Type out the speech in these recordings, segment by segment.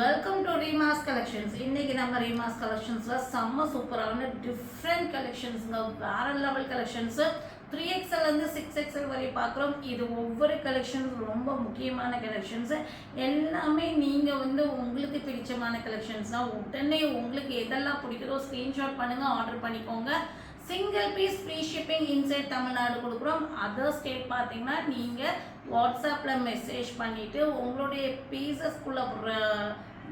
Welcome to ரீமாஸ் collections. இன்னைக்கு நம்ம ரீமாஸ் கலெக்ஷன்ஸ்ல செம்ம சூப்பரான டிஃப்ரெண்ட் கலெக்ஷன்ஸ்ங்க, வேற லெவல் கலெக்ஷன்ஸ் 3XL இருந்து 6XL வரை பார்க்குறோம். இது ஒவ்வொரு கலெக்ஷன்ஸ் ரொம்ப முக்கியமான கலெக்ஷன்ஸ். எல்லாமே நீங்கள் உங்களுக்கு பிடிச்சமான கலெக்ஷன்ஸ் தான். உடனே உங்களுக்கு எதெல்லாம் பிடிக்குதோ ஸ்க்ரீன்ஷாட் பண்ணுங்கள், ஆர்டர் பண்ணிக்கோங்க. Single piece free shipping inside Tamil Nadu கொடுக்குறோம். அதர் ஸ்டேட் பார்த்தீங்கன்னா நீங்கள் வாட்ஸ்அப்பில் மெசேஜ் பண்ணிவிட்டு உங்களுடைய பீசஸ்க்குள்ள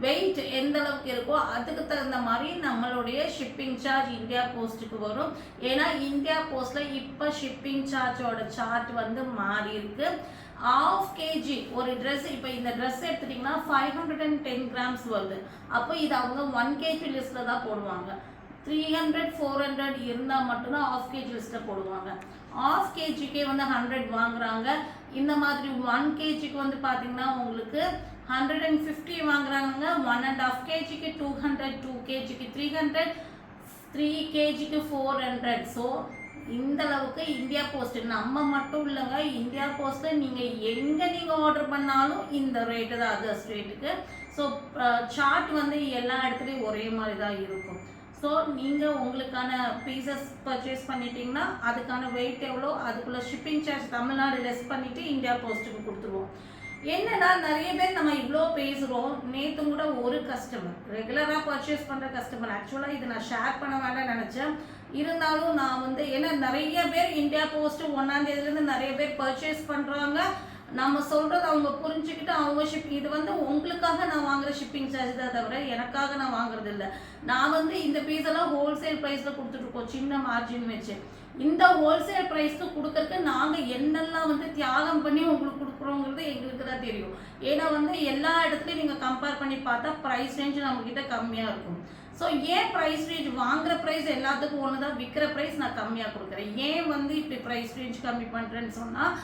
வெயிட் எந்த அளவுக்கு இருக்கோ அதுக்கு தகுந்த மாதிரி நம்மளுடைய ஷிப்பிங் சார்ஜ் இந்தியா போஸ்ட்டுக்கு வரும். ஏன்னா இந்தியா போஸ்ட்டில் இப்போ ஷிப்பிங் சார்ஜோட சார்ட் மாறி இருக்கு. 1/2 kg ஒரு ட்ரெஸ், இப்போ இந்த ட்ரெஸ் எடுத்துட்டிங்கன்னா 510 grams வருது. அப்போ இது அவங்க 1 kg லிஸ்ட்டில் தான் போடுவாங்க. 300 400 இருந்தால் மட்டும்தான் 1/2 kg லிஸ்ட்டில் போடுவாங்க. 1/2 kgக்கே 100 வாங்குறாங்க. இந்த மாதிரி 1 kgக்கு பார்த்தீங்கன்னா உங்களுக்கு 150 வாங்குறாங்க. 1.5 kgக்கு 200, 2 kgக்கு 300, 3 kgக்கு 400. ஸோ இந்த அளவுக்கு இந்தியா போஸ்ட் நம்ம மட்டும் இல்லைங்க, இந்தியா போஸ்ட்டில் நீங்கள் எங்கே நீங்கள் ஆர்டர் பண்ணாலும் இந்த ரேட்டு தான், அதர்ஸ் ரேட்டுக்கு. ஸோ சார்ட் எல்லா இடத்துலையும் ஒரே மாதிரி தான் இருக்கும். ஸோ நீங்கள் உங்களுக்கான பீசஸ் பர்ச்சேஸ் பண்ணிட்டீங்கன்னா அதுக்கான வெயிட் எவ்வளோ அதுக்குள்ள ஷிப்பிங் சார்ஜ் தமிழ்நாடு லெஸ் பண்ணிவிட்டு இந்தியா போஸ்ட்டுக்கு கொடுத்துருவோம். என்னன்னா நிறைய பேர் நம்ம இவ்வளோ பேசுகிறோம். நேற்று கூட ஒரு கஸ்டமர், ரெகுலராக பர்ச்சேஸ் பண்ணுற கஸ்டமர், ஆக்சுவலாக இது நான் ஷேர் பண்ண வேண்டாம்னு நினச்சேன். இருந்தாலும் நான் ஏன்னா நிறைய பேர் இந்தியா போஸ்ட்டு 1ஆம் தேதியிலேருந்து நிறைய பேர் பர்ச்சேஸ் பண்ணுறாங்க. நம்ம சொல்கிறது அவங்க புரிஞ்சுக்கிட்டு அவங்க இது உங்களுக்காக நான் வாங்குற ஷிப்பிங் சார்ஜ் தான் தவிர எனக்காக நான் வாங்குறது இல்லை. நான் இந்த பீஸெல்லாம் ஹோல்சேல் ப்ரைஸில் கொடுத்துட்ருக்கோம், சின்ன மார்ஜின் வச்சு. இந்த ஹோல்சேல் ப்ரைஸ்க்கு கொடுக்கறதுக்கு நாங்கள் என்னெல்லாம் தியாகம் பண்ணி உங்களுக்கு கொடுக்குறோங்கிறது எங்களுக்கு தான் தெரியும். ஏன்னா எல்லா இடத்துலையும் நீங்கள் கம்பேர் பண்ணி பார்த்தா ப்ரைஸ் ரேஞ்ச் நம்மக்கிட்ட கம்மியாக இருக்கும். ஸோ ஏன் ப்ரைஸ் ரேஞ்ச் வாங்குற ப்ரைஸ் எல்லாத்துக்கும் ஒன்று தான், விற்கிற ப்ரைஸ் நான் கம்மியாக கொடுக்குறேன். ஏன் இப்படி ப்ரைஸ் ரேஞ்ச் கம்மி பண்ணுறேன்னு சொன்னால்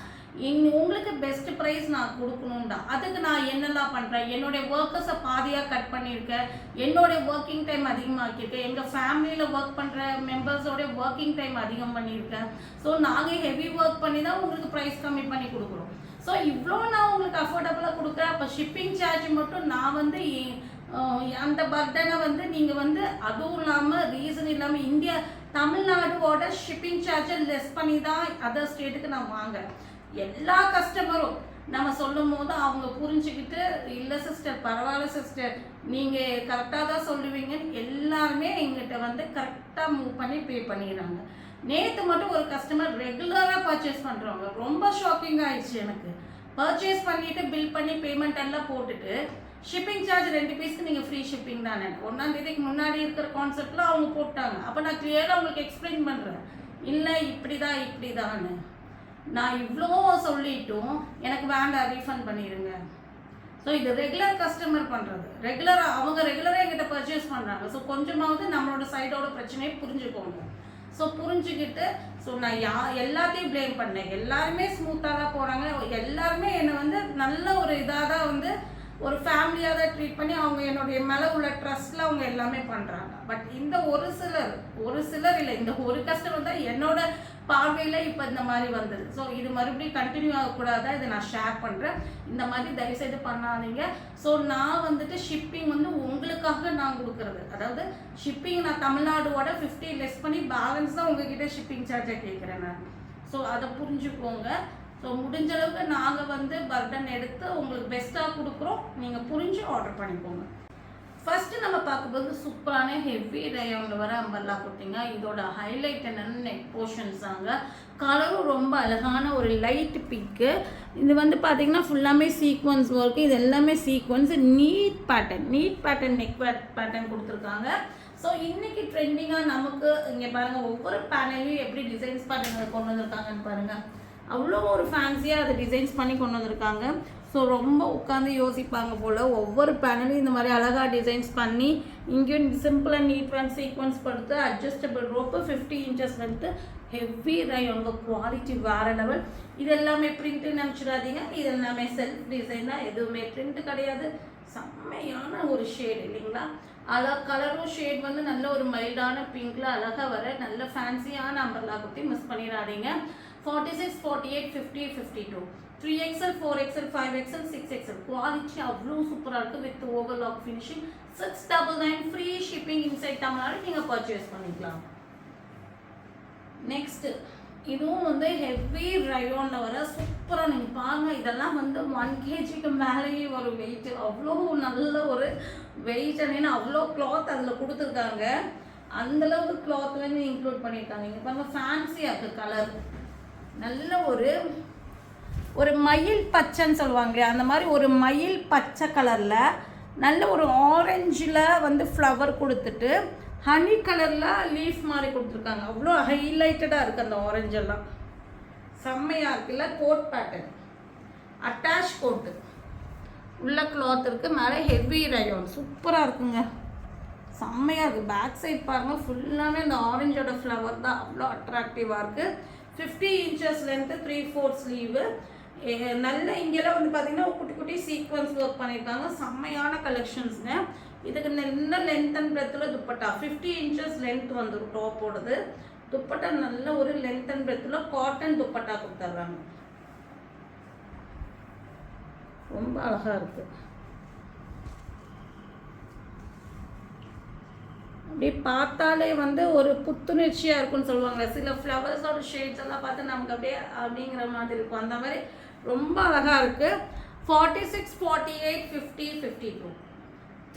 உங்களுக்கு பெஸ்ட் ப்ரைஸ் நான் கொடுக்கணும்டா. அதுக்கு நான் என்னெல்லாம் பண்ணுறேன், என்னுடைய ஒர்க்கர்ஸை பாதியாக கட் பண்ணியிருக்கேன், என்னுடைய ஒர்க்கிங் டைம் அதிகமாக்கியிருக்கேன், எங்கள் ஃபேமிலியில் ஒர்க் பண்ணுற மெம்பர்ஸோடைய ஒர்க்கிங் டைம் அதிகம் பண்ணியிருக்கேன். ஸோ நாங்கள் ஹெவி ஒர்க் பண்ணி தான் உங்களுக்கு ப்ரைஸ் கம்மி பண்ணி கொடுக்குறோம். ஸோ இவ்வளோ நான் உங்களுக்கு அஃபோர்டபுளாக கொடுக்குறேன். அப்போ ஷிப்பிங் சார்ஜ் மட்டும் நான் அந்த பர்டனை நீங்கள் அதுவும் இல்லாமல் ரீசன் இல்லாமல் இந்தியா தமிழ்நாடோட ஷிப்பிங் சார்ஜை லெஸ் பண்ணி தான் அதர் ஸ்டேட்டுக்கு நான் வாங்குறேன். எல்லா கஸ்டமரும் நம்ம சொல்லும் போது அவங்க புரிஞ்சுக்கிட்டு இல்லை சிஸ்டர் பரவாயில்ல சிஸ்டர் நீங்கள் கரெக்டாக தான் சொல்லுவீங்கன்னு எல்லாருமே எங்கிட்ட கரெக்டாக மூவ் பண்ணி பே பண்ணிடுறாங்க. நேற்று மட்டும் ஒரு கஸ்டமர் ரெகுலராக பர்ச்சேஸ் பண்ணுறவங்க, ரொம்ப ஷாக்கிங் ஆயிடுச்சு எனக்கு. பர்ச்சேஸ் பண்ணிவிட்டு பில் பண்ணி பேமெண்ட் எல்லாம் போட்டுட்டு ஷிப்பிங் சார்ஜ் 2 பீஸ்க்கு நீங்கள் ஃப்ரீ ஷிப்பிங் தானே 1ஆம் தேதிக்கு முன்னாடி இருக்கிற கான்செப்டில் அவங்க போட்டாங்க. அப்போ நான் கிளியராக உங்களுக்கு எக்ஸ்பிளைன் பண்ணுறேன், இல்லை இப்படி தான் நான் இவ்வளோ சொல்லிட்டும் எனக்கு வேண்டாம் ரீஃபண்ட் பண்ணிடுங்க. ஸோ இது ரெகுலர் கஸ்டமர் பண்ணுறது, அவங்க ரெகுலராக எங்கிட்ட பர்ச்சேஸ் பண்ணுறாங்க. ஸோ கொஞ்சமாவது நம்மளோட சைடோட பிரச்சனையை புரிஞ்சுக்கோங்க. ஸோ புரிஞ்சுக்கிட்டு நான் எல்லாத்தையும் ப்ளேம் பண்ணேன். எல்லாருமே ஸ்மூத்தாக தான் போகிறாங்க, எல்லாருமே என்னை நல்ல ஒரு இதாக தான் ஒரு ஃபேமிலியாக தான் ட்ரீட் பண்ணி அவங்க என்னுடைய மேலே உள்ள ட்ரஸ்ட்டில் அவங்க எல்லாமே பண்ணுறாங்க. பட் இந்த ஒரு சிலர் இல்லை, இந்த ஒரு கஸ்டமர் தான் என்னோட பார்வையில் இப்போ இந்த மாதிரி வந்தது. ஸோ இது மறுபடியும் கண்டினியூ ஆகக்கூடாதா, இதை நான் ஷேர் பண்ணுறேன். இந்த மாதிரி தயவுசெய்து பண்ணாதீங்க. ஸோ நான் ஷிப்பிங் உங்களுக்காக நான் கொடுக்குறது, அதாவது ஷிப்பிங் நான் தமிழ்நாடோட 50 லெஸ் பண்ணி பேலன்ஸ் தான் உங்ககிட்ட ஷிப்பிங் சார்ஜை கேட்குறேன் நான். ஸோ அதை புரிஞ்சுக்கோங்க. ஸோ முடிஞ்ச அளவுக்கு நாங்கள் பர்டன் எடுத்து உங்களுக்கு பெஸ்ட்டாக கொடுக்குறோம், நீங்கள் புரிஞ்சு ஆர்டர் பண்ணிக்கோங்க. ஃபஸ்ட்டு நம்ம பார்க்கும்போது சூப்பரான ஹெவி ரயோனில் வர அம்பர்லா குர்த்திங்க. இதோட ஹைலைட் என்னென்னு நெக் போர்ஷன்ஸ் தாங்க. கலரும் ரொம்ப அழகான ஒரு லைட் பிங்க்கு. இது பார்த்தீங்கன்னா ஃபுல்லாமே சீக்வன்ஸ் ஒர்க்கு, இது எல்லாமே sequence neat pattern neck pattern கொடுத்துருக்காங்க. ஸோ இன்றைக்கி ட்ரெண்டிங்காக நமக்கு இங்கே பாருங்கள், ஒவ்வொரு பேனலையும் எப்படி டிசைன்ஸ் பேட்டர்ன் கொண்டு வந்திருக்காங்கன்னு பாருங்கள். அவ்வளோ ஒரு ஃபேன்சியாக அதை டிசைன்ஸ் பண்ணி கொண்டு வந்திருக்காங்க. ஸோ ரொம்ப உட்காந்து யோசிப்பாங்க போல். ஒவ்வொரு பேனலையும் இந்த மாதிரி அழகாக டிசைன்ஸ் பண்ணி இங்கேயும் simple and neat and sequence கொடுத்து adjustable rope 50 inches length heavy ரயோங்க, குவாலிட்டி வேறு லெவல். இது எல்லாமே பிரிண்ட்டு நினச்சிடாதீங்க, இது எல்லாமே செல்ஃப் டிசைன் தான், எதுவுமே பிரிண்ட்டு கிடையாது. செம்மையான ஒரு ஷேட் இல்லைங்களா, கலரும் ஷேட் நல்ல ஒரு மைல்டான பிங்க்ல அழகாக வர நல்ல ஃபேன்சியான அம்பர்லா குர்த்தி, மிஸ் பண்ணிடாதீங்க. 46, 48, 50, 52. 3XL, 4XL, 5XL, 6XL. Quality அவ்வளோ சூப்பராக இருக்குது with overlock finishing. 699 free shipping inside Tamil Nadu நீங்கள் பர்ச்சேஸ் பண்ணிக்கலாம். நெக்ஸ்ட்டு இதுவும் வந்து ஹெவி ரயோனில் வர சூப்பராக நீங்கள் பாருங்கள். இதெல்லாம் வந்து 1 kgக்கு மேலேயே ஒரு வெயிட், அவ்வளோ நல்ல ஒரு வெயிட். அப்படின்னு அவ்வளோ கிளாத் அதில் கொடுத்துருக்காங்க. அந்தளவுக்கு கிளாத் வந்து இன்க்ளூட் பண்ணியிருக்காங்க. இங்கே பாருங்கள் ஃபேன்சியாக இருக்குது கலர். நல்ல ஒரு மயில் பச்சைன்னு சொல்லுவாங்க, அந்த மாதிரி ஒரு மயில் பச்சை கலரில் நல்ல ஒரு ஆரஞ்சில் வந்து ஃப்ளவர் கொடுத்துட்டு ஹனி கலரில் லீஃப் மாதிரி கொடுத்துருக்காங்க. அவ்வளோ ஹைலைட்டடாக இருக்குது அந்த ஆரஞ்செல்லாம். செம்மையாக இருக்குல்ல. கோட் பேட்டர்ன், அட்டாச் கோட்டு, உள்ள கிளாத் இருக்குது, மேலே ஹெவி ரயோன். சூப்பராக இருக்குங்க, செம்மையாக இருக்குது. பேக் சைட் பாருங்கள், ஃபுல்லாகவே இந்த ஆரஞ்சோட ஃப்ளவர் தான் அவ்வளோ அட்ராக்டிவாக இருக்குது. 50 inches லென்த்து, 3/4 ஸ்லீவு. நல்ல இங்கெல்லாம் வந்து பார்த்தீங்கன்னா குட்டி குட்டி சீக்வன்ஸ் ஒர்க் பண்ணியிருக்காங்க. செம்மையான கலெக்ஷன்ஸுங்க. இதுக்கு நல்ல லென்த் அண்ட் பிரெத்தில் துப்பட்டா 50 inches லென்த் வந்துடும் டாப்போடது. துப்பட்டா நல்ல ஒரு லென்த் அண்ட் பிரெத்தில் காட்டன் துப்பட்டா கொடுத்துட்றாங்க. ரொம்ப அழகாக இருக்குது. அப்படி பார்த்தாலே வந்து ஒரு புத்துணர்ச்சியாக இருக்குன்னு சொல்லுவாங்க. சில ஃப்ளவர்ஸோட ஷேட்ஸ் எல்லாம் பார்த்து நமக்கு அப்படிங்கிற மாதிரி இருக்கும். அந்த மாதிரி ரொம்ப அழகாக இருக்குது. 46, 48, 50, 52.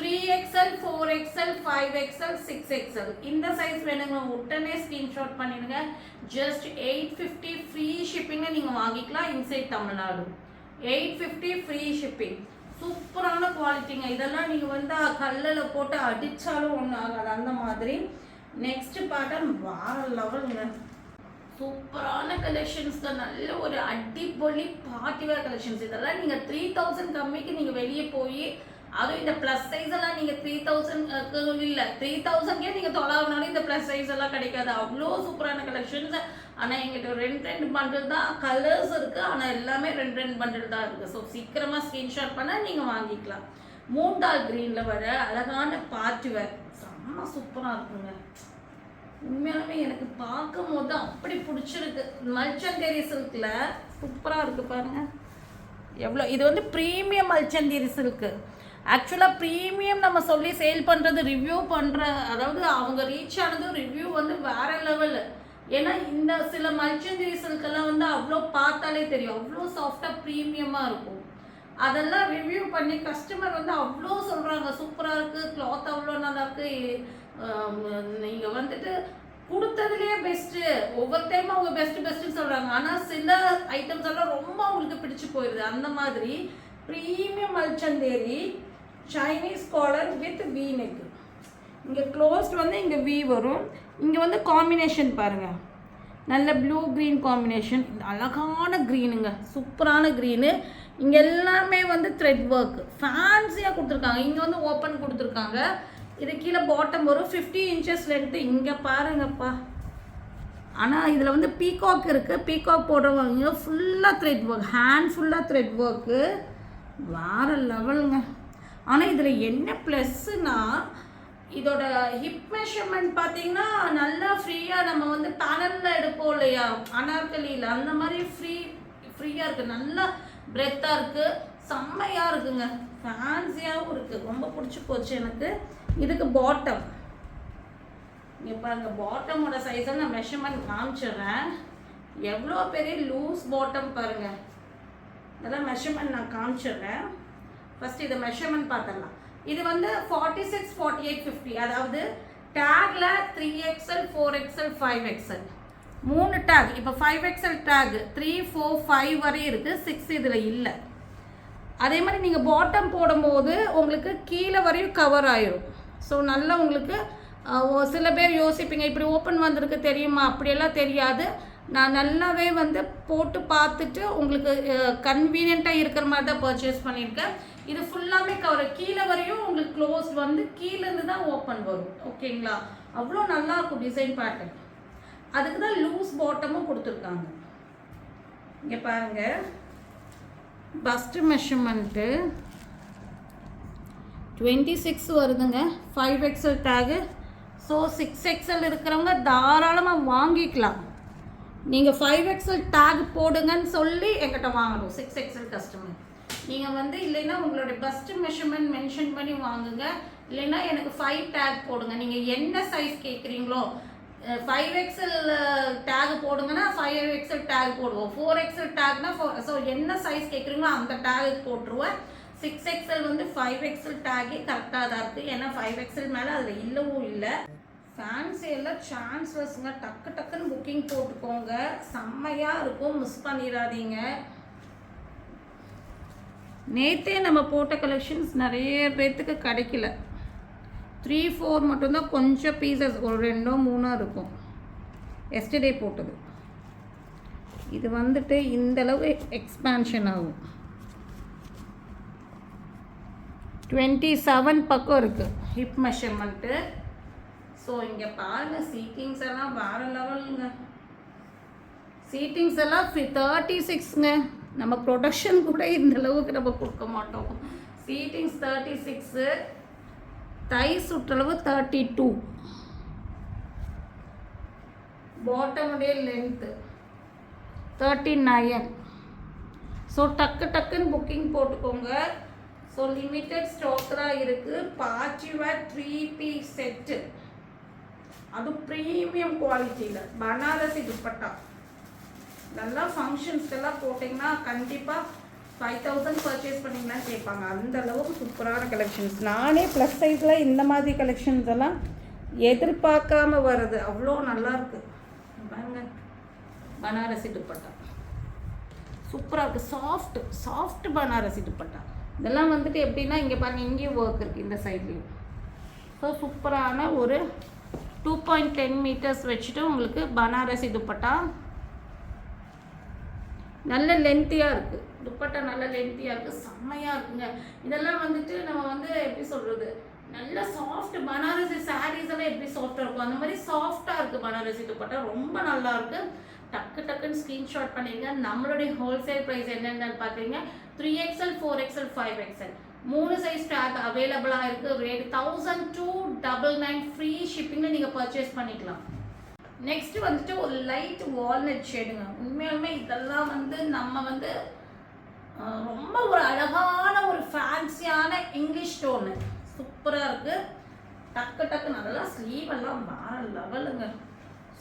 3XL, 4XL, 5XL, 6XL. இந்த சைஸ் வேணுங்க உடனே ஸ்க்ரீன்ஷாட் பண்ணிடுங்க. ஜஸ்ட் 850 ஃப்ரீ ஷிப்பிங்கை நீங்கள் வாங்கிக்கலாம் இன்சைட் தமிழ்நாடு. 850 free shipping. சூப்பரான குவாலிட்டிங்க. இதெல்லாம் நீங்கள் வந்து கல்லில் போட்டு அடித்தாலும் ஒன்றும் ஆகாது அந்த மாதிரி. நெக்ஸ்ட் பேட்டர்ன் வேற லெவலுங்க. சூப்பரான கலெக்ஷன்ஸ் தான். நல்ல ஒரு அடிப்பொலி பார்ட்டிவேர் கலெக்ஷன்ஸ். இதெல்லாம் நீங்கள் 3000 கம்மிக்கு நீங்கள் வெளியே போய், அதுவும் இந்த ப்ளஸ் சைஸ் எல்லாம் நீங்கள் 3000 இல்லை 3000கே நீங்கள் தொலைவினாலும் இந்த ப்ளஸ் சைஸ் எல்லாம் கிடைக்காது. அவ்வளோ சூப்பரான கலெக்ஷன்ஸ். ஆனால் எங்கிட்ட 2 பண்டில் தான் கலர்ஸ் இருக்குது. ஆனால் எல்லாமே 2 பண்டில் தான் இருக்குது. ஸோ சீக்கிரமாக ஸ்க்ரீன்ஷாட் பண்ணால் நீங்கள் வாங்கிக்கலாம். மூண்டால் க்ரீனில் வர அழகான பார்ட்டிவேர் செம்ம சூப்பராக இருக்குங்க. உண்மையாலுமே எனக்கு பார்க்கும் போது அப்படி பிடிச்சிருக்கு. மல்ச்சந்தேரி சில்கில் சூப்பராக இருக்குது பாருங்கள் எவ்வளோ. இது வந்து ப்ரீமியம் மல்ச்சந்தேரி சில்க்கு. ஆக்சுவலாக ப்ரீமியம் நம்ம சொல்லி சேல் பண்ணுறது, ரிவ்யூ பண்ணுற, அதாவது அவங்க ரீச் ஆனது ரிவ்யூ வந்து வேறு லெவலு. ஏன்னா இந்த சில மல்ச்சந்தேரி சில்கெல்லாம் வந்து அவ்வளோ பார்த்தாலே தெரியும், அவ்வளோ சாஃப்டாக ப்ரீமியமாக இருக்கும். அதெல்லாம் ரிவ்யூ பண்ணி கஸ்டமர் வந்து அவ்வளோ சொல்கிறாங்க சூப்பராக இருக்குது, கிளாத் அவ்வளோ நல்லாயிருக்கு, நீங்கள் வந்துட்டு கொடுத்ததுலேயே பெஸ்ட்டு. ஒவ்வொரு டைமும் அவங்க பெஸ்ட்டுன்னு சொல்கிறாங்க. ஆனால் சில ஐட்டம்ஸ் எல்லாம் ரொம்ப அவங்களுக்கு பிடிச்சி போயிடுது. அந்த மாதிரி ப்ரீமியம் மல்ச்சந்தேரி Chinese collar with V neck. இங்கே க்ளோஸ்ட் வந்து இங்கே வீ வரும். இங்கே வந்து காம்பினேஷன் பாருங்கள், நல்ல ப்ளூ க்ரீன் காம்பினேஷன், அழகான க்ரீனுங்க, சூப்பரான க்ரீனு. இங்கே எல்லாமே வந்து த்ரெட் ஒர்க் ஃபேன்சியாக கொடுத்துருக்காங்க. இங்கே வந்து ஓப்பன் கொடுத்துருக்காங்க. இது கீழே பாட்டம் வரும். 50 inches லென்த்து. இங்கே பாருங்கப்பா. ஆனால் இதில் வந்து பீகாக் இருக்குது. பீகாக் போடுறவங்க ஃபுல்லாக த்ரெட் ஒர்க், ஹேண்ட் ஃபுல்லாக த்ரெட் ஒர்க்கு, வேறு லெவலுங்க. ஆனால் இதில் என்ன ப்ளஸ்ஸுன்னா, இதோட ஹிப் மெஷர்மெண்ட் பார்த்தீங்கன்னா நல்லா ஃப்ரீயாக நம்ம வந்து பேனலில் எடுப்போம் இல்லையா அனார்கலியில், அந்த மாதிரி ஃப்ரீயாக இருக்குது. நல்லா பிரெத்தாக இருக்குது, செம்மையாக இருக்குங்க, ஃபேன்சியாகவும் இருக்குது. ரொம்ப பிடிச்சி போச்சு எனக்கு. இதுக்கு பாட்டம் இங்கே பாருங்க, பாட்டமோட சைஸை நான் மெஷர்மெண்ட் காமிச்சிடுறேன். எவ்வளோ பெரிய லூஸ் பாட்டம் பாருங்கள். இதெல்லாம் மெஷர்மெண்ட் நான் காமிச்சிடுறேன். ஃபஸ்ட்டு இதை மெஷர்மெண்ட் பார்த்துடலாம். இது வந்து 46, 48, 50. அதாவது tackle 3XL, 4XL, 5XL 3 take. இப்போ 5XL டேக் 3, 4, 5 வரையும் இருக்குது, 6 இதில் இல்லை. அதே மாதிரி நீங்கள் பாட்டம் போடும்போது உங்களுக்கு கீழே வரையும் கவர் ஆயிரும். ஸோ நல்லா உங்களுக்கு சில பேர் யோசிப்பீங்க இப்படி ஓப்பன் வந்திருக்கு தெரியுமா, அப்படியெல்லாம் தெரியாது. நான் நல்லாவே வந்து போட்டு பார்த்துட்டு உங்களுக்கு கன்வீனியண்ட்டாக இருக்கிற மாதிரி தான் பர்ச்சேஸ் பண்ணியிருக்கேன். இது ஃபுல்லாமே கவர், கீழே வரையும் உங்களுக்கு க்ளோஸ் வந்து கீழேருந்து தான் ஓப்பன் வரும். ஓகேங்களா, அவ்வளோ நல்லாயிருக்கும் டிசைன் பேட்டர்ன். அதுக்கு தான் லூஸ் பாட்டமும் கொடுத்துருக்காங்க. இங்கே பாருங்கள், பஸ்ட் மெஷர்மெண்ட்டு 26 வருதுங்க, 5XL டேகு. ஸோ 6XL இருக்கிறவங்க தாராளமாக வாங்கிக்கலாம். நீங்கள் 5XL டேக் போடுங்கன்னு சொல்லி என்கிட்ட வாங்கணும் 6XL கஸ்டமர். நீங்கள் வந்து இல்லைன்னா உங்களுடைய பஸ்ட் மெஷர்மெண்ட் மென்ஷன் பண்ணி வாங்குங்க, இல்லைன்னா எனக்கு 5 டேக் போடுங்க. நீங்கள் என்ன சைஸ் கேட்குறீங்களோ 5XL டேக் போடுங்கன்னா 5XL டேக் போடுவோம், 4XL டேக்னா 4. ஸோ என்ன சைஸ் கேட்குறீங்களோ அந்த டேக் போட்டுருவேன். 6XL வந்து 5XL டேகே கரெக்டாக தான் இருக்குது, ஏன்னா 5XL மேலே அதில் இல்லவும் இல்லை. ஃபேன்சி எல்லாம் சான்ஸ்லெஸ்ங்க, டக்கு டக்குன்னு புக்கிங் போட்டுக்கோங்க, செம்மையாக இருக்கும், மிஸ் பண்ணிடாதீங்க. நேற்றே நம்ம போட்ட கலெக்ஷன்ஸ் நிறைய பேர்த்துக்கு கிடைக்கல, 3-4 மட்டும்தான் கொஞ்சம் பீசஸ், ஒரு 2-3 இருக்கும் எஸ்டர்டே போட்டது. இது வந்துட்டு இந்தளவு எக்ஸ்பேன்ஷன் ஆகும். 27 பக்கம் இருக்குது ஹிப் மெஷர்மெண்ட்டு. ஸோ இங்கே பாருங்கள், சீட்டிங்ஸ் எல்லாம் வேறு லெவலுங்க. சீட்டிங்ஸ் எல்லாம் 36ங்க. நம்ம ப்ரொடக்ஷன் கூட இந்த அளவுக்கு நம்ம கொடுக்க மாட்டோம். சீட்டிங்ஸ் 36, தை சுற்றளவு 32, பாட்டமுடைய லென்த்து 39. ஸோ டக்குன்னு புக்கிங் போட்டுக்கோங்க. ஸோ லிமிட்டட் ஸ்டாக் தான் இருக்குது. பாச்சிவேர் 3-piece செட்டு, அது ப்ரீமியம் குவாலிட்டியில் பனாரசி துப்பட்டா. நல்லா ஃபங்க்ஷன்ஸ்க்கெல்லாம் போட்டிங்கன்னா கண்டிப்பாக 5000 பர்ச்சேஸ் பண்ணிங்கன்னு கேட்பாங்க, அந்த அளவுக்கு சூப்பரான கலெக்ஷன்ஸ். நானே ப்ளஸ் சைஸில் இந்த மாதிரி கலெக்ஷன்ஸ் எல்லாம் எதிர்பார்க்காம வருது, அவ்வளோ நல்லாயிருக்கு. பாருங்க, பனாரசி துப்பட்டா சூப்பராக இருக்குது. சாஃப்ட் பனாரசி துப்பட்டா. இதெல்லாம் வந்துட்டு எப்படின்னா இங்கே பாருங்கள், இங்கேயும் ஒர்க் இருக்குது இந்த சைட்லேயும். ஸோ சூப்பரான ஒரு 2.10 மீட்டர்ஸ் வச்சுட்டு உங்களுக்கு பனாரசி துப்பட்டா. நல்ல லென்த்தியாக இருக்குது துப்பட்டா, நல்ல லென்த்தியாக இருக்குது, செம்மையாக இருக்குங்க. இதெல்லாம் வந்துட்டு நம்ம வந்து எப்படி சொல்கிறது, நல்ல சாஃப்ட் பனாரசி சாரீஸ் எல்லாம் எப்படி சாஃப்டாக இருக்கும் அந்த மாதிரி சாஃப்டாக இருக்குது பனாரசி துப்பட்டா, ரொம்ப நல்லா இருக்குது. டக்குன்னு ஸ்க்ரீன்ஷாட் பண்ணிடுங்க. நம்மளுடைய ஹோல்சேல் ப்ரைஸ் என்னென்னு பார்க்குறீங்க, 3XL 4XL 5XL 3 size take அவைலபிளாக இருக்குது. ரேட் 1299 ஃப்ரீ ஷிப்பிங்கில் நீங்கள் பர்ச்சேஸ் பண்ணிக்கலாம். நெக்ஸ்ட்டு வந்துட்டு ஒரு லைட் வால்நட் ஷேடுங்க. உண்மையாலுமே இதெல்லாம் வந்து நம்ம வந்து ரொம்ப ஒரு அழகான ஒரு ஃபேன்சியான இங்கிலீஷ் டோனு, சூப்பராக இருக்குது. டக்குன்னு அதெல்லாம் ஸ்லீவ் எல்லாம் வேறு லெவலுங்க,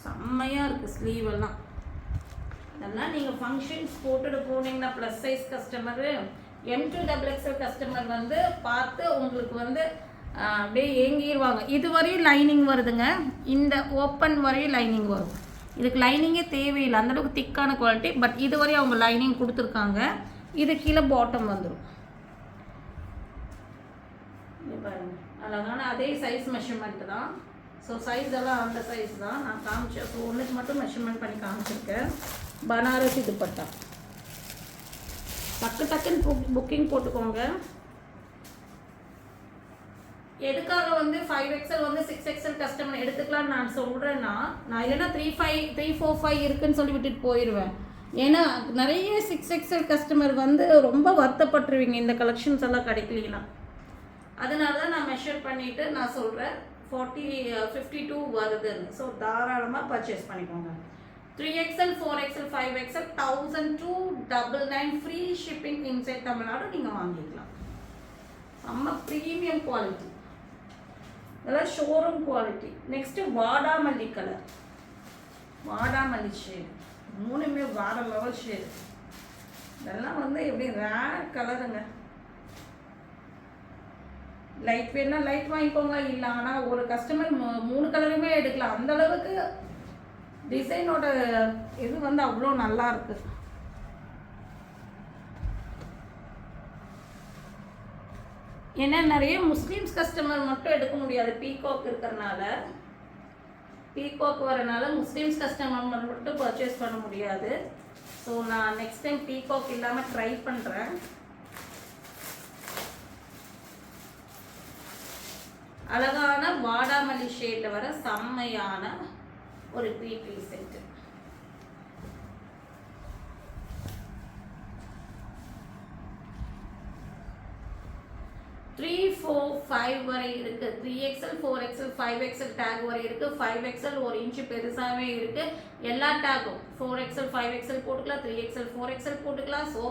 செம்மையாக இருக்குது ஸ்லீவ் எல்லாம். இதெல்லாம் நீங்கள் ஃபங்க்ஷன்ஸ் போட்டுட்டு போனீங்கன்னா plus size customer, M2XXL customer வந்து பார்த்து உங்களுக்கு வந்து அப்படியே ஏங்கிடுவாங்க. இது வரையும் லைனிங் வருதுங்க, இந்த ஓப்பன் வரையும் லைனிங் வரும். இதுக்கு லைனிங்கே தேவையில்லை, அந்தளவுக்கு திக்கான குவாலிட்டி. பட் இது வரையும் அவங்க லைனிங் கொடுத்துருக்காங்க. இது கீழே பாட்டம் வந்துடும். பாருங்க, அழகான அதே சைஸ் மெஷர்மெண்ட் தான். ஸோ சைஸ் எல்லாம் அந்த சைஸ் தான் நான் காமிச்சேன். ஸோ ஒன்றுக்கு மட்டும் மெஷர்மெண்ட் பண்ணி காமிச்சிருக்கேன். பனாரசி துப்பட்டா டக்குன்னு புக்கிங் போட்டுக்கோங்க. எதுக்காக வந்து 5XL வந்து 6XL கஸ்டமர் எடுத்துக்கலான்னு நான் சொல்கிறேன்னா, நான் இல்லைன்னா 345 இருக்குன்னு சொல்லி விட்டுட்டு போயிடுவேன். ஏன்னா நிறைய 6XL கஸ்டமர் வந்து ரொம்ப வருத்தப்பட்டுருவீங்க இந்த கலெக்ஷன்ஸ் எல்லாம் கிடைக்கலனா. அதனால தான் நான் மெஷர் பண்ணிவிட்டு நான் சொல்கிறேன் 52 வருதுன்னு. ஸோ தாராளமாக பர்ச்சேஸ் பண்ணிக்கோங்க. 3XL 4XL 5XL 1299 free shipping inside Tamil Nadu நீங்கள் வாங்கிக்கலாம். செம்ம ப்ரீமியம் குவாலிட்டி, இதெல்லாம் ஷோரூம் குவாலிட்டி. நெக்ஸ்ட்டு வாடாமல்லி கலர், வாடாமல்லி ஷேடு, மூணுமே வேறு லெவல் ஷேடு. இதெல்லாம் வந்து எப்படி ரேர் கலருங்க. லைட் வேணால் லைட் வாங்கிக்கோங்க, இல்லை ஆனால் ஒரு கஸ்டமர் 3 கலருமே எடுக்கலாம். அந்தளவுக்கு டிசைனோட இது வந்து அவ்வளோ நல்லா இருக்கு. ஏன்னா நிறைய முஸ்லீம்ஸ் கஸ்டமர் மட்டும் எடுக்க முடியாது, பீகாக் இருக்கிறனால. பீகாக் வரனால முஸ்லீம்ஸ் கஸ்டமர் மட்டும் பர்ச்சேஸ் பண்ண முடியாது. ஸோ நான் நெக்ஸ்ட் டைம் பீகாக் இல்லாமல் ட்ரை பண்ணுறேன். அழகான வாடாமல்லி ஷேடில் வர செம்மையான ஒரு 3-piece செட்டு. 4, 5 வரை இருக்குது. 3XL 4XL 5XL டேக் வரை இருக்குது. 5XL 1 இன்ச்சு பெருசாகவே இருக்குது. எல்லா டேக்கும் 4XL 5XL போட்டுக்கலாம், 3XL 4XL போட்டுக்கலாம். ஸோ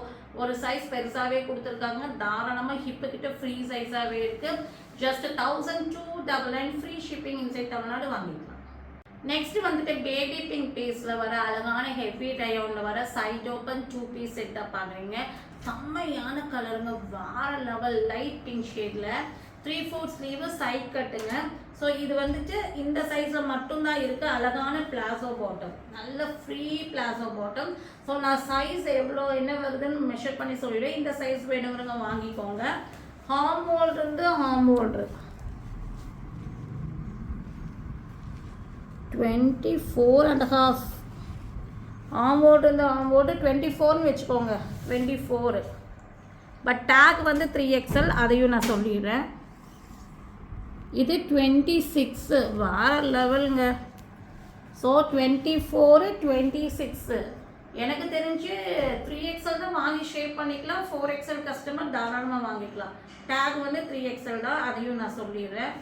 ஒரு சைஸ் பெருசாகவே கொடுத்துருக்காங்க. தாராளமாக ஹிப்பு கிட்ட ஃப்ரீ சைஸாகவே இருக்குது. Just 1299 free shipping inside Tamil Nadu வாங்கிக்கலாம். நெக்ஸ்ட் வந்துட்டு பேபி பிங்க் பீஸில் வர அழகான ஹெவி ரயோனில் வர சைட் ஓப்பன் 2 பீஸ் செட்டாக பார்க்குறீங்க. செம்மையான கலருங்க, வேற லெவல் லைட் பிங்க் ஷேடில் 3/4 ஸ்லீவ் சைட் கட்டுங்க. ஸோ இது வந்துட்டு இந்த சைஸில் மட்டும்தான் இருக்குது. அழகான பிளாசோ பாட்டம், நல்ல ஃப்ரீ பிளாசோ பாட்டம். ஸோ நான் சைஸ் எவ்வளோ என்ன வருதுன்னு மெஷர் பண்ணி சொல்லிவிடுவேன். இந்த சைஸ் வேணுங்கிறவங்க வாங்கிக்கோங்க. ஹார்ம் ஹோல்டர் இருந்து ஹார்ம் ஹோல்டர் 24.5 ஆம்போர்டு இந்த ஆம்போர்டு 24ன்னு வச்சுக்கோங்க, 24. பட் டேக் வந்து 3XL, அதையும் நான் சொல்லிடுறேன். இது 26 வேற லெவலுங்க. ஸோ 24, 26 எனக்கு தெரிஞ்சு 3XL தான் வாங்கி ஷேப் பண்ணிக்கலாம். 4XL கஸ்டமர் தாராளமாக வாங்கிக்கலாம். டேக் வந்து 3XL தான், அதையும் நான் சொல்லிடுறேன்.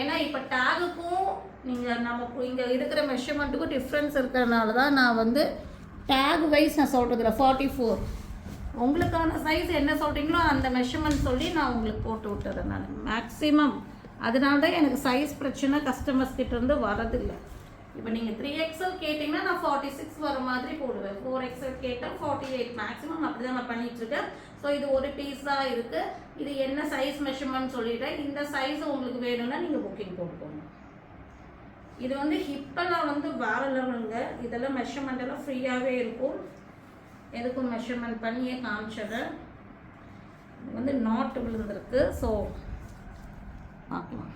ஏன்னா இப்போ டேகுக்கும் நீங்கள் நமக்கு இங்கே இருக்கிற மெஷர்மெண்ட்டுக்கும் டிஃப்ரென்ஸ் இருக்கிறதுனால தான் நான் வந்து டேக் வைஸ் நான் சொல்கிறதில்ல. 44 உங்களுக்கான சைஸ் என்ன சொல்கிறீங்களோ அந்த மெஷர்மெண்ட் சொல்லி நான் உங்களுக்கு போட்டு விட்டுறேன் நான் மேக்ஸிமம். அதனால தான் எனக்கு சைஸ் பிரச்சனை கஸ்டமர்ஸ் கிட்ட இருந்து வரதில்லை. இப்போ நீங்கள் 3XL கேட்டிங்கன்னா நான் 46 வர மாதிரி போடுவேன். 4XL கேட்டால் 48 மேக்ஸிமம் அப்படி தான் நான் பண்ணிகிட்ருக்கேன். ஸோ இது ஒரு பீஸ் தான் இருக்குது. இது என்ன சைஸ் மெஷர்மெண்ட் சொல்லிட்டேன். இந்த சைஸ் உங்களுக்கு வேணும்னா நீங்கள் புக்கிங் போட்டுக்கோங்க. இது வந்து ஹிப்பெல்லாம் வந்து வேற லெவலுங்க. இதெல்லாம் மெஷர்மெண்ட் எல்லாம் ஃப்ரீயாகவே இருக்கும். எதுக்கும் மெஷர்மெண்ட் பண்ணியே காமிச்சிடுறேன். இது வந்து நாட் விழுந்திருக்கு. ஸோ பார்க்கலாம்.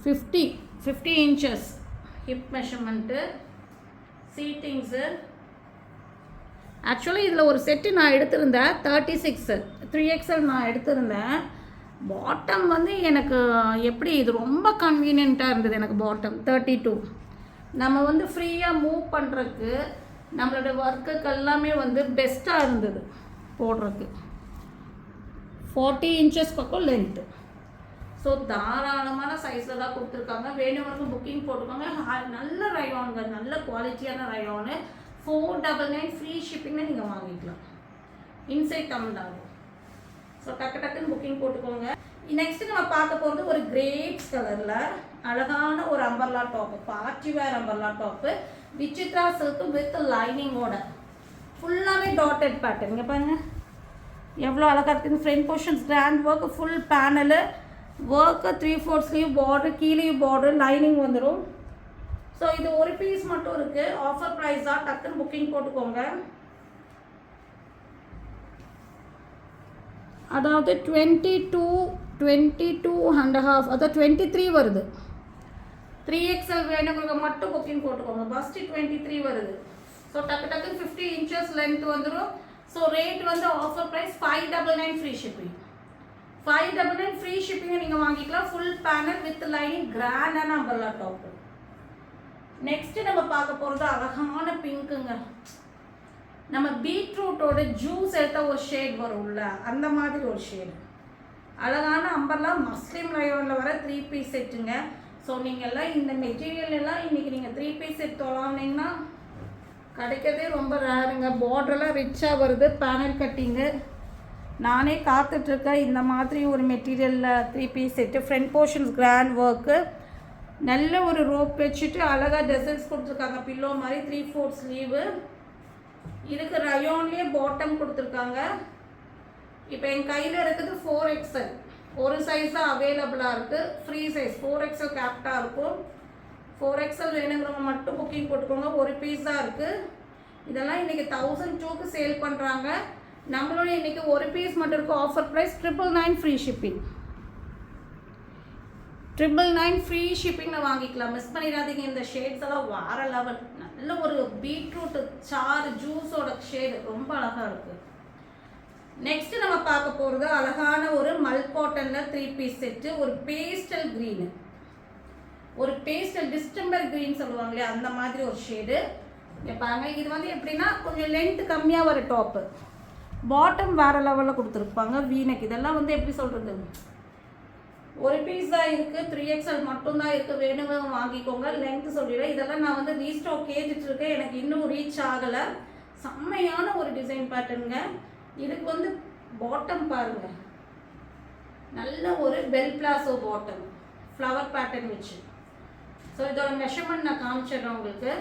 50 inches ஹிப் மெஷர்மெண்ட்டு, சீட்டிங்ஸு. ஆக்சுவலி இதில் ஒரு செட்டு நான் எடுத்திருந்தேன் 36 3XL நான் எடுத்திருந்தேன். பாட்டம் வந்து எனக்கு எப்படி இது ரொம்ப கன்வீனியண்ட்டாக இருந்தது. எனக்கு பாட்டம் 32 நம்ம வந்து ஃப்ரீயாக மூவ் பண்ணுறதுக்கு நம்மளோட ஒர்க்குக்கு எல்லாமே வந்து பெஸ்ட்டாக இருந்தது போடுறதுக்கு. 40 inches பக்கம் லென்த்து. ஸோ தாராளமான சைஸில் தான் கொடுத்துருக்காங்க. வேணுங்கிறவங்க புக்கிங் போட்டுக்கோங்க. நல்ல ரயோனுங்க, நல்ல குவாலிட்டியான ரயோனு. 499 ஃப்ரீ ஷிப்பிங்கில் நீங்கள் வாங்கிக்கலாம் இன்சைட் தமிழ்நாடு. ஸோ டக்குன்னு புக்கிங் போட்டுக்கோங்க. நெக்ஸ்ட்டு நம்ம பார்க்க போகிறது ஒரு கிரேப்ஸ் கலரில் அழகான ஒரு umbrella top, party wear umbrella top, Vichitra silk with லைனிங்கோட ஃபுல்லாகவே டாட்டட் பேட்டர்ன். இங்கே பாருங்கள் எவ்வளோ அழகாக இருக்குது. Front portions grand work, full panel work, 3/4 sleeve border, கீழே பார்டர், லைனிங் வந்துடும். ஸோ இது ஒரு பீஸ் மட்டும் இருக்குது. ஆஃபர் ப்ரைஸ் தான். டக்குன்னு புக்கிங் போட்டுக்கோங்க. அதாவது 22.5 அதாவது 23 வருது. 3XL வேணுங்கிறவங்க மட்டும் புக்கிங் போட்டுக்கோங்க. ஃபஸ்ட்டு 23 வருது. ஸோ டக்கு 50 inches லென்த் வந்துடும். ஸோ ரேட் வந்து offer price 599 free shipping. 599 free ஷிப்பிங்கை நீங்கள் வாங்கிக்கலாம். ஃபுல் பேனல் வித் லைனிங் கிராண்டான அம்பர்லா டாப்பு. நெக்ஸ்ட்டு நம்ம பார்க்க போகிறது அழகான பிங்க்குங்க. நம்ம பீட்ரூட்டோட ஜூஸ் எடுத்த ஒரு ஷேட் வரும்ல, அந்த மாதிரி ஒரு ஷேடு. அழகான அம்பர்லா மஸ்லிம் ரயோனில் வர 3 பீஸ் செட்டுங்க. ஸோ நீங்கள் எல்லாம் இந்த மெட்டீரியல் எல்லாம் இன்றைக்கி நீங்கள் 3 பீஸ் செட் தொலாம்னீங்கன்னா கிடைக்கிறதே ரொம்ப ரேருங்க. பார்டரெல்லாம் ரிச்சாக வருது, பேனல் கட்டிங்கு. நானே காத்துட்ருக்கேன் இந்த மாதிரி ஒரு மெட்டீரியலில் 3 piece set. Front portions grand work, நல்ல ஒரு ரோப் வச்சுட்டு அழகாக டெசல்ஸ் கொடுத்துருக்காங்க பில்லோ மாதிரி. 3/4 ஸ்லீவு. இதுக்கு ரயோன்லேயே பாட்டம் கொடுத்துருக்காங்க. இப்போ என் கையில் இருக்குது 4XL. ஒரு சைஸ் தான் அவைலபிளாக இருக்குது. ஃப்ரீ சைஸ் 4XL கேப்டாக இருக்கும். 4XL வேணுங்கிறவங்க மட்டும் புக்கிங் போட்டுக்கோங்க. ஒரு பீஸ் தான் இருக்குது. இதெல்லாம் இன்றைக்கி 1002க்கு சேல் பண்ணுறாங்க. நம்மளோட இன்றைக்கி ஒரு பீஸ் மட்டும் இருக்குது. Offer price 999 free shipping. 999 free ஷிப்பிங்கில் வாங்கிக்கலாம். மிஸ் பண்ணிடாதீங்க. இந்த ஷேட்ஸ் எல்லாம் வேற லெவல். நல்ல ஒரு பீட்ரூட் சாறு ஜூஸோட ஷேடு ரொம்ப அழகாக இருக்குது. நெக்ஸ்ட்டு நம்ம பார்க்க போகிறது அழகான ஒரு மல் காட்டனில் 3 பீஸ் செட்டு. ஒரு பேஸ்டல் க்ரீனு, ஒரு பேஸ்டல் டிஸ்டம்பர் க்ரீன் சொல்லுவாங்களே அந்த மாதிரி ஒரு ஷேடு. இங்கே பாருங்க. இது வந்து எப்படின்னா கொஞ்சம் லென்த்து கம்மியாக வர டாப்பு. பாட்டம் வேறு லெவலில் கொடுத்துருப்பாங்க. வீனக் இதெல்லாம் வந்து எப்படி சொல்கிறது, ஒரு பீஸ் தான் இருக்குது, 3XL மட்டும்தான் இருக்குது, வேணுங்க வாங்கிக்கோங்க. லென்த்து சொல்லிடுறேன். இதெல்லாம் நான் வந்து ரீஸ்டாக் கேட்டுட்ருக்கேன், எனக்கு இன்னும் ரீச் ஆகலை. செம்மையான ஒரு டிசைன் பேட்டர்னுங்க. இதுக்கு வந்து பாட்டம் பாருங்கள், நல்ல ஒரு bell palazzo bottom, flower pattern வச்சு. ஸோ இதோட மெஷர்மெண்ட் நான் காமிச்சிடுறேன் உங்களுக்கு.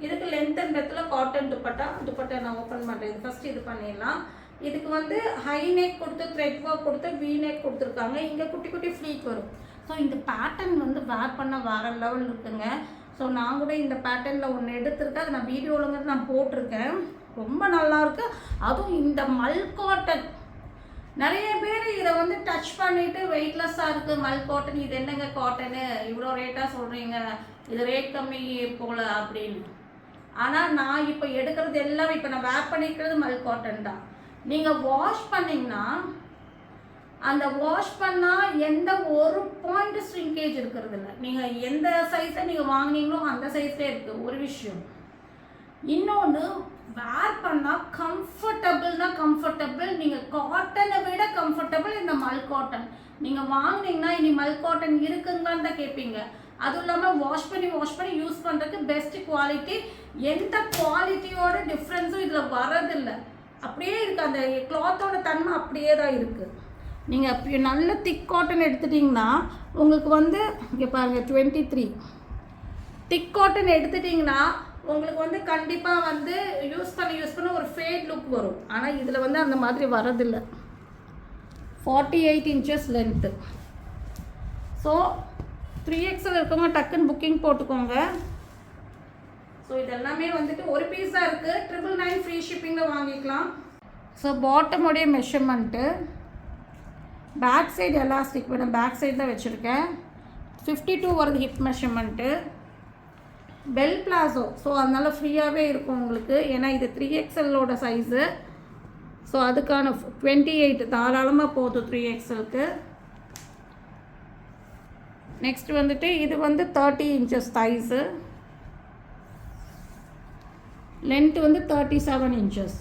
இதுக்கு லென்த் அண்ட் பெத்தில் காட்டன் துப்பட்டா நான் ஓப்பன் பண்ணுறேன். இது ஃபஸ்ட்டு இது பண்ணிடலாம். இதுக்கு வந்து ஹை நெக் கொடுத்து த்ரெட் ஒர்க் கொடுத்து வீ நெக் கொடுத்துருக்காங்க. இங்கே குட்டி குட்டி ஃப்ளீட் வரும். ஸோ இந்த பேட்டர்ன் வந்து வேர் பண்ண வேறு லெவல் இருக்குங்க. ஸோ நான் கூட இந்த பேட்டர்னில் ஒன்று எடுத்துருக்கேன், அதை நான் வீடியோவில் நான் போட்டிருக்கேன். ரொம்ப நல்லாயிருக்கு. அதுவும் இந்த மல் காட்டன், நிறைய பேர் இதை வந்து டச் பண்ணிவிட்டு வெயிட்லெஸ்ஸாக இருக்குது மல் காட்டன், இது என்னங்க காட்டனு இவ்வளோ ரேட்டாக சொல்கிறீங்க, இது ரேட் கம்மி போல் அப்படின்னு. ஆனால் நான் இப்போ எடுக்கிறது எல்லாம் இப்போ நான் வேர் பண்ணிக்கிறது மல் காட்டன் தான். நீங்கள் வாஷ் பண்ணிங்கன்னா அந்த வாஷ் பண்ணால் எந்த ஒரு பாயிண்ட் ஸ்ட்ரிங்கேஜ் இருக்கிறது இல்லை. நீங்கள் எந்த சைஸை நீங்கள் வாங்கினீங்களோ அந்த சைஸ்லேயே இருக்குது ஒரு விஷயம். இன்னொன்று, வேர் பண்ணால் கம்ஃபர்டபுள். நீங்கள் காட்டனை விட கம்ஃபர்டபுள் இந்த மல் காட்டன். நீங்கள் வாங்கினீங்கன்னா இனி மல் காட்டன் இருக்குங்கன்னு தான் கேட்பீங்க. அதுவும் இல்லாமல் வாஷ் பண்ணி யூஸ் பண்ணுறதுக்கு பெஸ்ட் குவாலிட்டி. எந்த குவாலிட்டியோட டிஃப்ரென்ஸும் இதில் வரதில்லை, அப்படியே இருக்குது. அந்த கிளாத்தோட தன்மை அப்படியே தான் இருக்குது. நீங்கள் அப்படி நல்ல திக் காட்டன் எடுத்துட்டிங்கன்னா உங்களுக்கு வந்து இங்கே பாருங்கள் 23 திக் காட்டன் எடுத்துட்டிங்கன்னா உங்களுக்கு வந்து கண்டிப்பாக வந்து யூஸ் பண்ண ஒரு ஃபேட் லுக் வரும். ஆனால் இதில் வந்து அந்த மாதிரி வரதில்லை. 48 inches லென்த்து. ஸோ 3XL இருக்கவங்க டக்குன்னு புக்கிங் போட்டுக்கோங்க. ஸோ இதெல்லாமே வந்துட்டு ஒரு பீஸ் தான் இருக்குது, 999 ஃப்ரீ ஷிப்பிங்கில் வாங்கிக்கலாம். ஸோ பாட்டமுடைய மெஷர்மெண்ட்டு, பேக் சைடு எலாஸ்டிக் வேணும், பேக் சைடு தான் வச்சுருக்கேன். 52 வருது hip measurement. Bell palazzo, so அதனால் ஃப்ரீயாகவே இருக்கும் உங்களுக்கு, ஏன்னா இது 3XLோட சைஸு. ஸோ அதுக்கான 28 தாராளமாக போதும் 3XLக்கு. நெக்ஸ்ட் வந்துட்டு இது வந்து 30 inches சைஸு, லென்த்து வந்து 37 inches.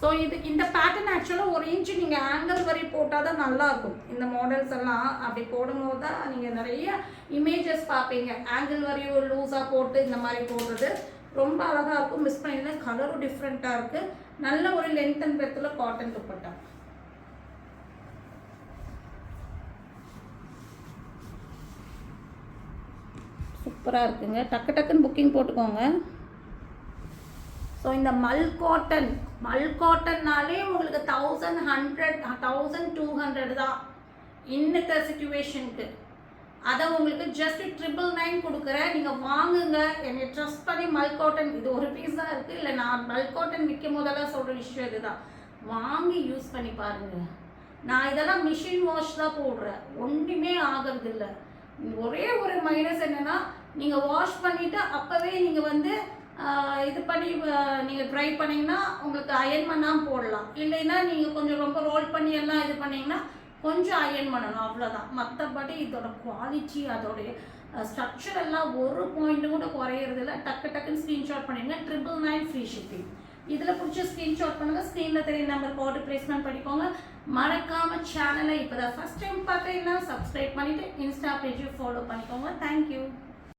ஸோ இந்த பேட்டர்ன் ஆக்சுவலாக 1 inch நீங்கள் ஆங்கிள் வரி போட்டால் தான் நல்லாயிருக்கும். இந்த மாடல்ஸ் எல்லாம் அப்படி போடும்போது தான் நீங்கள் நிறைய இமேஜஸ் பார்ப்பீங்க. ஆங்கிள் வரி லூஸாக போட்டு இந்த மாதிரி போடுறது ரொம்ப அழகாக இருக்கும். மிஸ் பண்ணிங்கன்னா கலரும் டிஃப்ரெண்ட்டாக இருக்குது. நல்ல ஒரு லென்த் அண்ட் பிரெத்தில் காட்டன் துப்பட்டா. சூப்பராக இருக்குங்க. டக்குன்னு புக்கிங் போட்டுக்கோங்க. ஸோ இந்த மல் காட்டன்னாலே உங்களுக்கு 1200 தான் இன்னத்த சிச்சுவேஷனுக்கு. அதை உங்களுக்கு ஜஸ்ட் 999 கொடுக்குறேன். நீங்கள் வாங்குங்க, என்னை ட்ரஸ்ட் பண்ணி. மல் காட்டன் இது ஒரு பீஸ் தான் இருக்குது. இல்லை, நான் மல் காட்டன் விற்கும் போதெல்லாம் சொல்கிற விஷயம் இதுதான், வாங்கி யூஸ் பண்ணி பாருங்கள். நான் இதெல்லாம் மிஷின் வாஷ் தான் போடுறேன், ஒன்றுமே ஆகிறது இல்லை. ஒரே ஒரு மைனஸ் என்னென்னா, நீங்கள் வாஷ் பண்ணிவிட்டு அப்போவே நீங்கள் வந்து இது பண்ணி நீங்கள் ட்ரை பண்ணிங்கன்னா உங்களுக்கு அயன் பண்ணாமல் போடலாம். இல்லைன்னா நீங்கள் கொஞ்சம் ரொம்ப ரோல் பண்ணி எல்லாம் இது பண்ணிங்கன்னா கொஞ்சம் அயன் பண்ணணும், அவ்வளோதான். மற்றபடி இதோட குவாலிட்டி, அதோடைய ஸ்ட்ரக்சர் எல்லாம் ஒரு பாயிண்ட்டு கூட குறையிறதில்ல. டக்குன்னு ஸ்க்ரீன்ஷாட் பண்ணிடுங்க. 999 ஃப்ரீ ஷிப்பிங். இதில் பிடிச்ச ஸ்க்ரீன்ஷாட் பண்ணுங்கள். ஸ்க்ரீனில் தெரிய நம்பருக்கு ஆர்டர் ப்ளேஸ்மெண்ட் பண்ணிக்கோங்க. மறக்காமல் சேனலை இப்போ தான் ஃபஸ்ட் டைம் பார்த்தீங்கன்னா சப்ஸ்கிரைப் பண்ணிவிட்டு இன்ஸ்டா பேஜை ஃபாலோ பண்ணிக்கோங்க. தேங்க்யூ.